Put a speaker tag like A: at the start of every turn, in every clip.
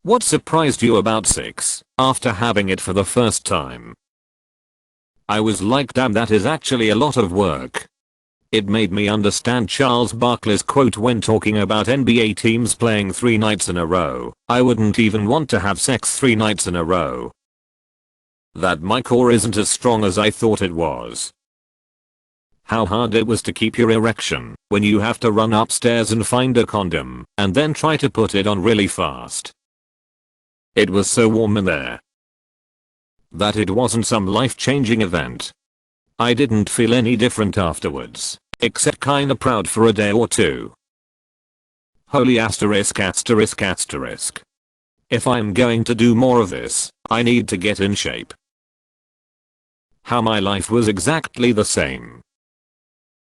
A: What surprised you about 6 after having it for the first time? I was like, damn, that is actually a lot of work. It made me understand Charles Barkley's quote when talking about NBA teams playing 3 nights in a row. I wouldn't even want to have sex 3 nights in a row. That my core isn't as strong as I thought it was. How hard it was to keep your erection when you have to run upstairs and find a condom and then try to put it on really fast. It was so warm in there that it wasn't some life-changing event. I didn't feel any different afterwards, except kinda proud for a day or two. Holy asterisk asterisk asterisk. If I'm going to do more of this, I need to get in shape. How my life was exactly the same.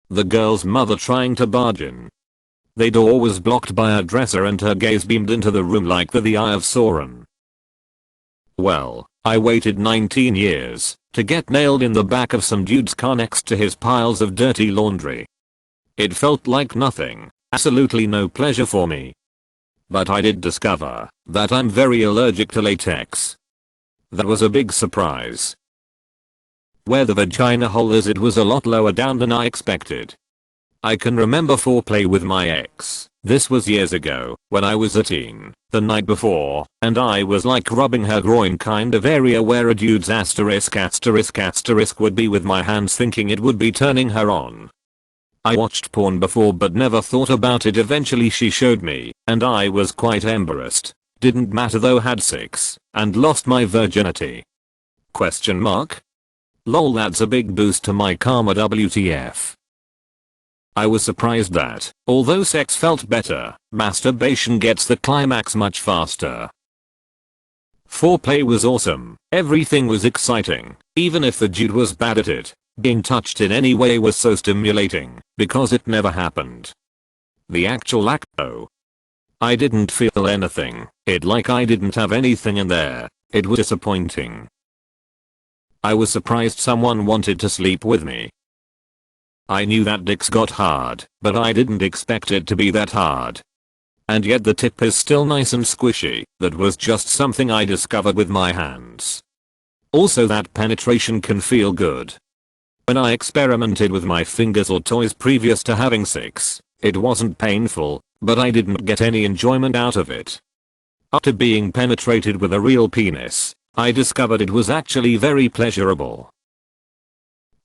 A: The girl's mother trying to barge in. The door was blocked by a dresser and her gaze beamed into the room like the Eye of Sauron. Well, I waited 19 years to get nailed in the back of some dude's car next to his piles of dirty laundry. It felt like nothing, absolutely no pleasure for me. But I did discover that I'm very allergic to latex. That was a big surprise. Where the vagina hole is, it was a lot lower down than I expected. I can remember foreplay with my ex. This was years ago, when I was a teen, the night before, and I was like rubbing her groin kind of area where a dude's asterisk asterisk asterisk would be with my hands, thinking it would be turning her on. I watched porn before but never thought about it. Eventually she showed me, and I was quite embarrassed. Didn't matter though, had 6, and lost my virginity. Question mark? Lol, that's a big boost to my karma, WTF. I was surprised that, although sex felt better, masturbation gets the climax much faster. Foreplay was awesome, everything was exciting, even if the dude was bad at it. Being touched in any way was so stimulating, because it never happened. The actual act though. I didn't feel anything, it like I didn't have anything in there. It was disappointing. I was surprised someone wanted to sleep with me. I knew that dicks got hard, but I didn't expect it to be that hard. And yet the tip is still nice and squishy. That was just something I discovered with my hands. Also, that penetration can feel good. When I experimented with my fingers or toys previous to having sex, it wasn't painful, but I didn't get any enjoyment out of it. After being penetrated with a real penis, I discovered it was actually very pleasurable.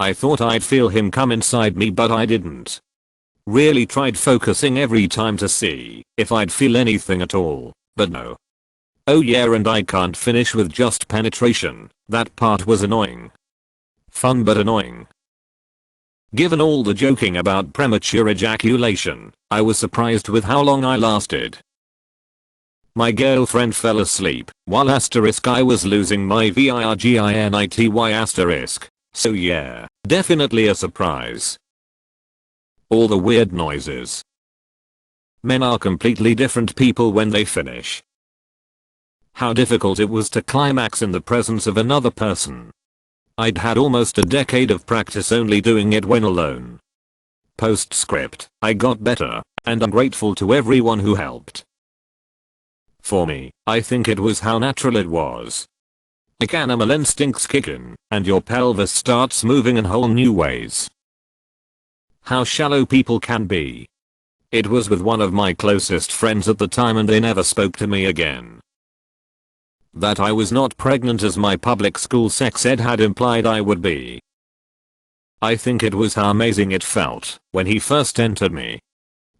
A: I thought I'd feel him come inside me, but I didn't. Really tried focusing every time to see if I'd feel anything at all, but no. Oh yeah, and I can't finish with just penetration. That part was annoying. Fun but annoying. Given all the joking about premature ejaculation, I was surprised with how long I lasted. My girlfriend fell asleep while I was losing my virginity *. So yeah, definitely a surprise. All the weird noises. Men are completely different people when they finish. How difficult it was to climax in the presence of another person. I'd had almost a decade of practice only doing it when alone. Postscript, I got better, and I'm grateful to everyone who helped. For me, I think it was how natural it was. Like animal instincts kick in, and your pelvis starts moving in whole new ways. How shallow people can be. It was with one of my closest friends at the time, and they never spoke to me again. That I was not pregnant as my public school sex ed had implied I would be. I think it was how amazing it felt when he first entered me.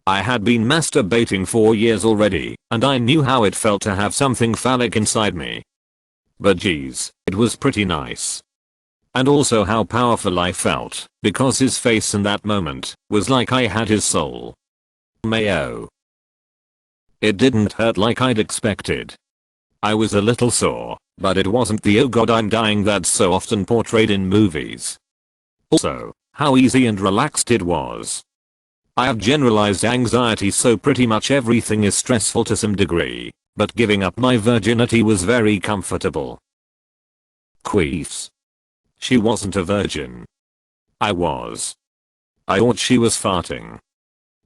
A: I had been masturbating for years already, and I knew how it felt to have something phallic inside me. But geez, it was pretty nice. And also how powerful I felt, because his face in that moment was like I had his soul. Mayo. It didn't hurt like I'd expected. I was a little sore, but it wasn't the "oh god I'm dying" that's so often portrayed in movies. Also, how easy and relaxed it was. I have generalized anxiety, so pretty much everything is stressful to some degree, but giving up my virginity was very comfortable. Queefs. She wasn't a virgin. I was. I thought she was farting.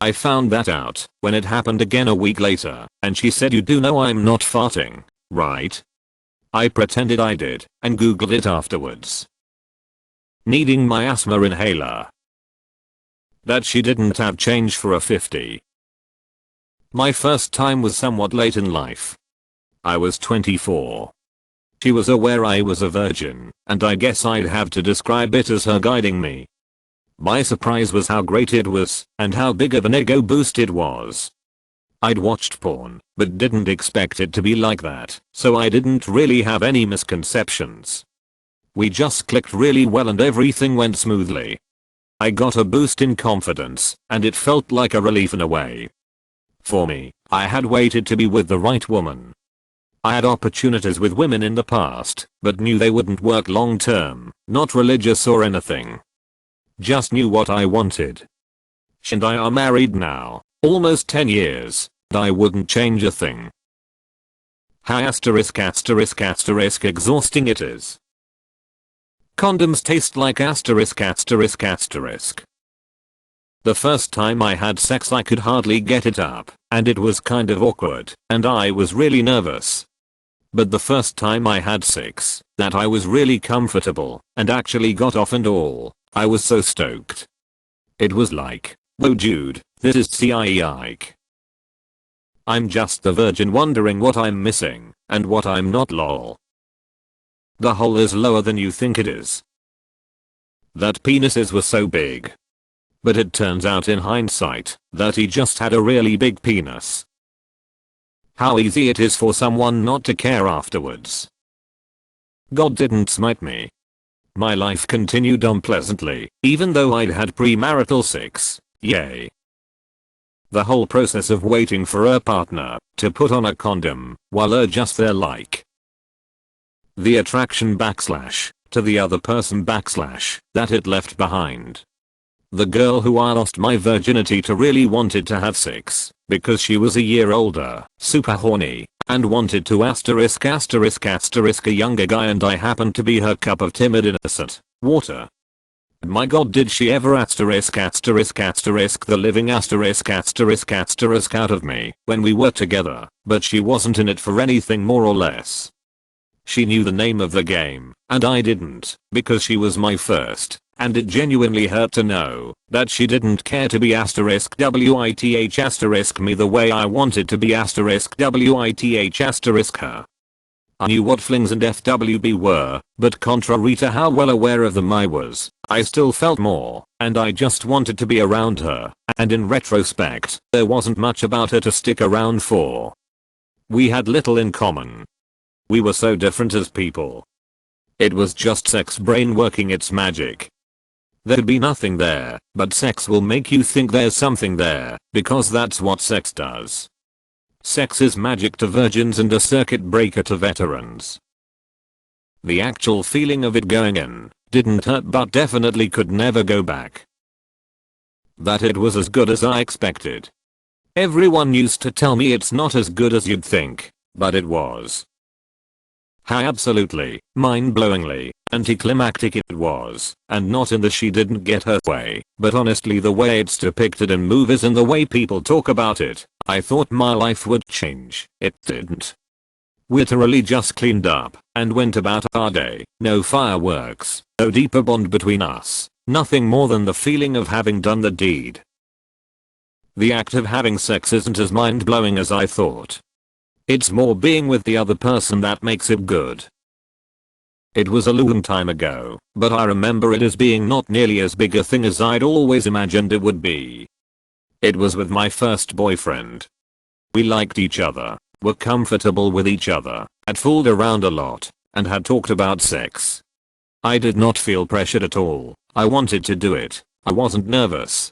A: I found that out when it happened again a week later, and she said, "You do know I'm not farting." right? I pretended I did and googled it afterwards. Needing my asthma inhaler. That she didn't have change for a 50. My first time was somewhat late in life. I was 24. She was aware I was a virgin, and I guess I'd have to describe it as her guiding me. My surprise was how great it was, and how big of an ego boost it was. I'd watched porn, but didn't expect it to be like that, so I didn't really have any misconceptions. We just clicked really well and everything went smoothly. I got a boost in confidence, and it felt like a relief in a way. For me, I had waited to be with the right woman. I had opportunities with women in the past, but knew they wouldn't work long term, not religious or anything. Just knew what I wanted. She and I are married now, almost 10 years, and I wouldn't change a thing. How exhausting it is. Condoms taste like The first time I had sex I could hardly get it up, and it was kind of awkward, and I was really nervous. But the first time I had sex, that I was really comfortable, and actually got off and all, I was so stoked. It was like, whoa dude, this is Ike. I'm just the virgin wondering what I'm missing, and what I'm not lol. The hole is lower than you think it is. That penises were so big. But it turns out in hindsight, that he just had a really big penis. How easy it is for someone not to care afterwards. God didn't smite me. My life continued unpleasantly, even though I'd had premarital sex, yay. The whole process of waiting for a partner to put on a condom while they're just there like. The attraction / to the other person / that it left behind. The girl who I lost my virginity to really wanted to have sex because she was a year older, super horny, and wanted to *** a younger guy, and I happened to be her cup of timid innocent water. My god, did she ever *** the living *** out of me when we were together, but she wasn't in it for anything more or less. She knew the name of the game, and I didn't, because she was my first, and it genuinely hurt to know that she didn't care to be *** me the way I wanted to be *** her. I knew what flings and FWB were, but contrary to how well aware of them I was, I still felt more, and I just wanted to be around her, and in retrospect, there wasn't much about her to stick around for. We had little in common. We were so different as people. It was just sex brain working its magic. There'd be nothing there, but sex will make you think there's something there, because that's what sex does. Sex is magic to virgins and a circuit breaker to veterans. The actual feeling of it going in didn't hurt, but definitely could never go back. That it was as good as I expected. Everyone used to tell me it's not as good as you'd think, but it was. How absolutely, mind-blowingly, anticlimactic it was, and not in the she didn't get her way, but honestly the way it's depicted in movies and the way people talk about it. I thought my life would change, it didn't. We literally just cleaned up and went about our day, no fireworks, no deeper bond between us, nothing more than the feeling of having done the deed. The act of having sex isn't as mind-blowing as I thought. It's more being with the other person that makes it good. It was a long time ago, but I remember it as being not nearly as big a thing as I'd always imagined it would be. It was with my first boyfriend. We liked each other, were comfortable with each other, had fooled around a lot, and had talked about sex. I did not feel pressured at all. I wanted to do it. I wasn't nervous.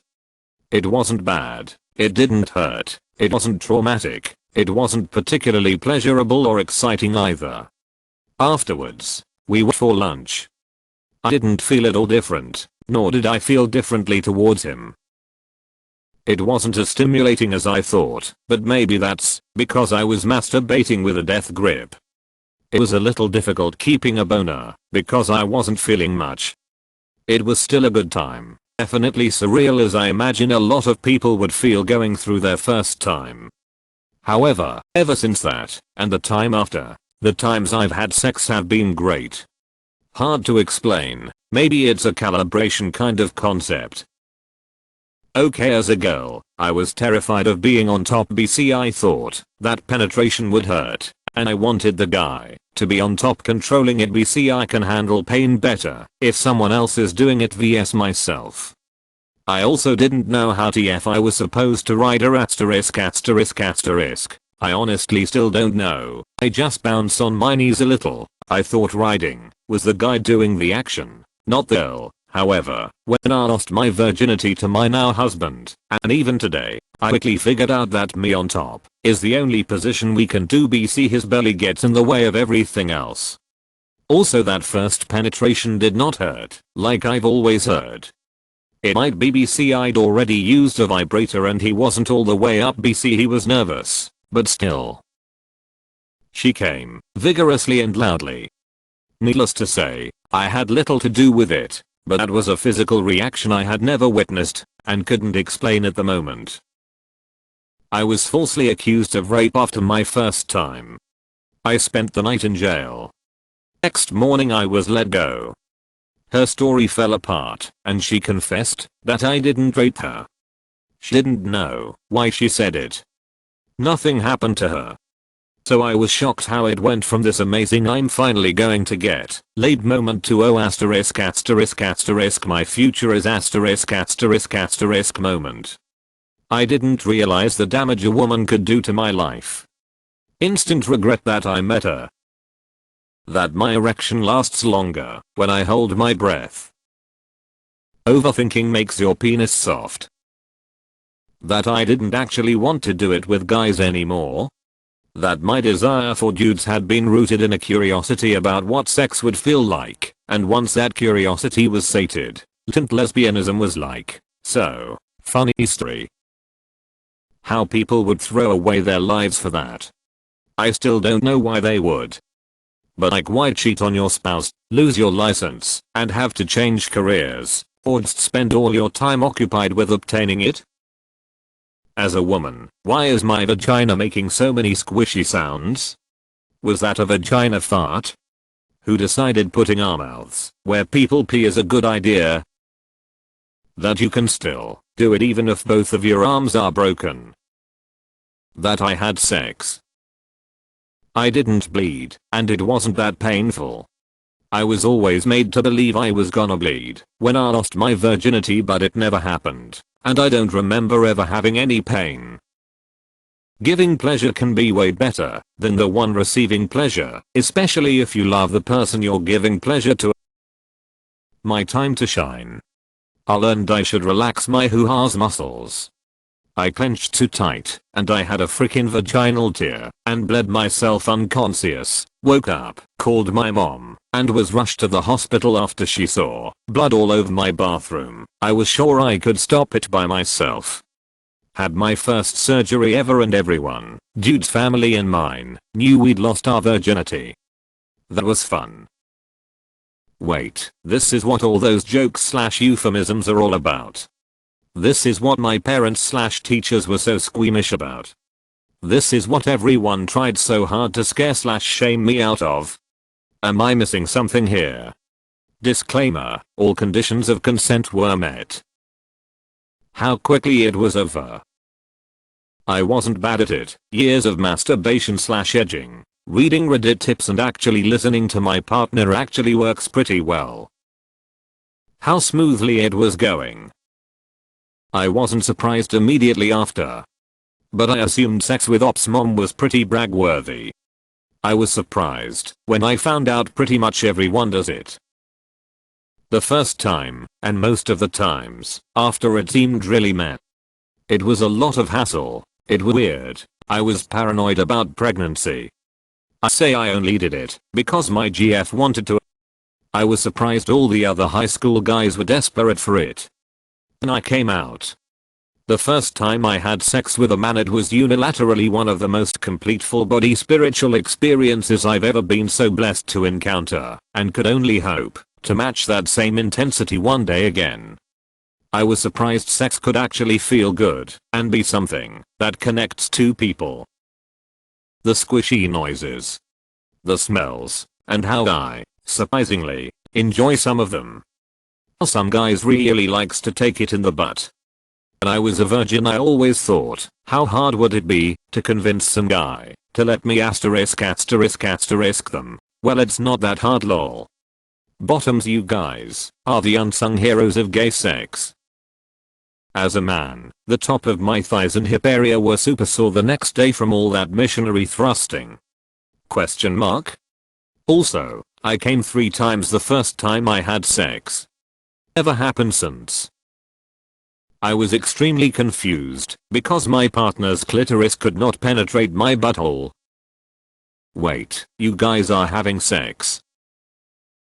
A: It wasn't bad. It didn't hurt. It wasn't traumatic. It wasn't particularly pleasurable or exciting either. Afterwards, we went for lunch. I didn't feel at all different, nor did I feel differently towards him. It wasn't as stimulating as I thought, but maybe that's because I was masturbating with a death grip. It was a little difficult keeping a boner, because I wasn't feeling much. It was still a good time, definitely surreal as I imagine a lot of people would feel going through their first time. However, ever since that, and the time after, The times I've had sex have been great. Hard to explain, maybe it's a calibration kind of concept. Okay, as a girl, I was terrified of being on top BC. I thought that penetration would hurt, and I wanted the guy to be on top controlling it. BC, I can handle pain better if someone else is doing it vs myself. I also didn't know how TF I was supposed to ride her asterisk. I honestly still don't know. I just bounce on my knees a little. I thought riding was the guy doing the action, not the girl. However, when I lost my virginity to my now husband, and even today, I quickly figured out that me on top is the only position we can do. BC, his belly gets in the way of everything else. Also, that first penetration did not hurt, like I've always heard. It might be BC I'd already used a vibrator and he wasn't all the way up. BC, he was nervous, but still. She came vigorously and loudly. Needless to say, I had little to do with it. But that was a physical reaction I had never witnessed, and couldn't explain at the moment. I was falsely accused of rape after my first time. I spent the night in jail. Next morning I was let go. Her story fell apart, and she confessed that I didn't rape her. She didn't know why she said it. Nothing happened to her. So I was shocked how it went from this amazing I'm finally going to get laid moment to oh asterisk my future is asterisk moment. I didn't realize the damage a woman could do to my life. Instant regret that I met her. That my erection lasts longer when I hold my breath. Overthinking makes your penis soft. That I didn't actually want to do it with guys anymore. That my desire for dudes had been rooted in a curiosity about what sex would feel like, and once that curiosity was sated, latent lesbianism was like, so, funny story. How people would throw away their lives for that. I still don't know why they would. But like, why cheat on your spouse, lose your license, and have to change careers, or just spend all your time occupied with obtaining it? As a woman, why is my vagina making so many squishy sounds? Was that a vagina fart? Who decided putting our mouths where people pee is a good idea? That you can still do it even if both of your arms are broken. That I had sex. I didn't bleed, and it wasn't that painful. I was always made to believe I was gonna bleed when I lost my virginity, but it never happened. And I don't remember ever having any pain. Giving pleasure can be way better than the one receiving pleasure, especially if you love the person you're giving pleasure to. My time to shine. I learned I should relax my hoo-ha's muscles. I clenched too tight, and I had a freaking vaginal tear, and bled myself unconscious, woke up, called my mom, and was rushed to the hospital after she saw blood all over my bathroom. I was sure I could stop it by myself. Had my first surgery ever, and everyone, dude's family and mine, knew we'd lost our virginity. That was fun. Wait, this is what all those jokes/euphemisms are all about. This is what my parents/teachers were so squeamish about. This is what everyone tried so hard to scare/shame me out of. Am I missing something here? Disclaimer, all conditions of consent were met. How quickly it was over. I wasn't bad at it. Years of masturbation/edging, reading Reddit tips, and actually listening to my partner actually works pretty well. How smoothly it was going. I wasn't surprised immediately after. But I assumed sex with Ops Mom was pretty brag-worthy. I was surprised when I found out pretty much everyone does it. The first time, and most of the times, after it seemed really meh. It was a lot of hassle. It was weird. I was paranoid about pregnancy. I say I only did it because my GF wanted to. I was surprised all the other high school guys were desperate for it. And I came out. The first time I had sex with a man, it was unilaterally one of the most complete full-body spiritual experiences I've ever been so blessed to encounter, and could only hope to match that same intensity one day again. I was surprised sex could actually feel good and be something that connects two people. The squishy noises. the smells, and how I, surprisingly, enjoy some of them. Some guys really likes to take it in the butt. When I was a virgin I always thought, how hard would it be to convince some guy to let me asterisk them. Well, it's not that hard, lol. Bottoms, you guys are the unsung heroes of gay sex. As a man, the top of my thighs and hip area were super sore the next day from all that missionary thrusting. Question mark? Also, I came 3 times the first time I had sex. Never happened since. I was extremely confused because my partner's clitoris could not penetrate my butthole. Wait, you guys are having sex?